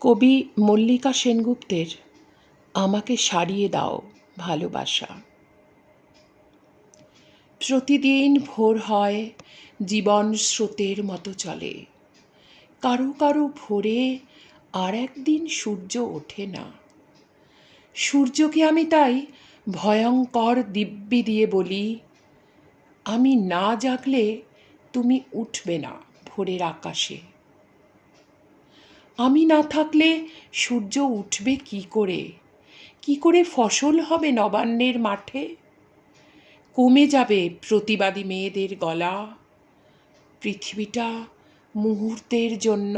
কবি মল্লিকা সেনগুপ্তের আমাকে সারিয়ে দাও ভালোবাসা। প্রতিদিন ভোর হয়, জীবন স্রোতের মতো চলে। কারো কারো ভোরে আর একদিন সূর্য ওঠে না। সূর্যকে আমি তাই ভয়ঙ্কর দিব্যি দিয়ে বলি, আমি না জাগলে তুমি উঠবে না ভোরের আকাশে। আমি না থাকলে সূর্য উঠবে কি করে? কি করে ফসল হবে নবান্নের মাঠে? কমে যাবে প্রতিবাদী মেয়েদের গলা। পৃথিবীটা মুহূর্তের জন্য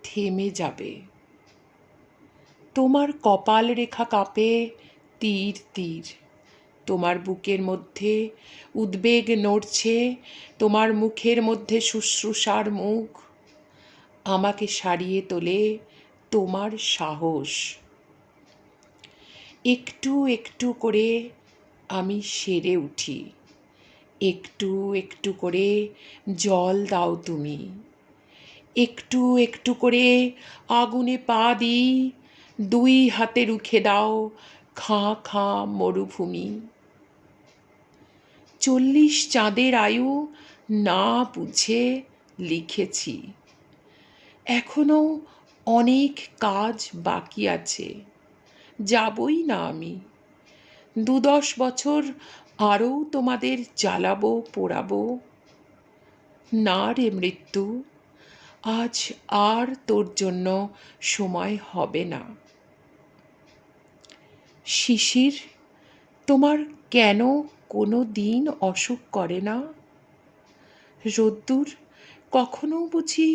থেমে যাবে। তোমার কপাল রেখা কাঁপে তীর তীর। তোমার বুকের মধ্যে উদ্বেগ নড়ছে, তোমার মুখের মধ্যে শুশ্রূষার মুখ। আমাকে সারিয়ে তোলে তোমার সাহস। একটু একটু করে আমি সেরে উঠি, একটু একটু করে জল দাও তুমি। একটু একটু করে আগুনে পা দিই, দুই হাতে রুখে দাও খাঁ খাঁ মরুভূমি। 40 চাঁদের আয়ু না বুঝে লিখেছি, এখনো অনেক কাজ বাকি আছে। যাবই না আমি। 2-10 বছর আরও তোমাদের জ্বালাবো পোড়াবো। না রে মৃত্যু, আজ আর তোর জন্য সময় হবে না। শিশির তোমার কেন কোনো দিন অসুখ করে না? রোদ্দুর কখনো বুঝি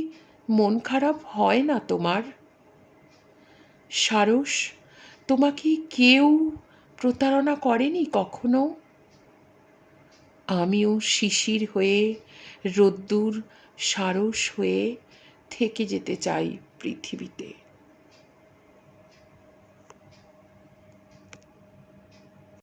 মন খারাপ হয় না তোমার? সারস তোমাকে কেউ প্রতারণা করেনি কখনো? আমিও শিশির হয়ে, রোদ্দুর সারস হয়ে থেকে যেতে চাই পৃথিবীতে।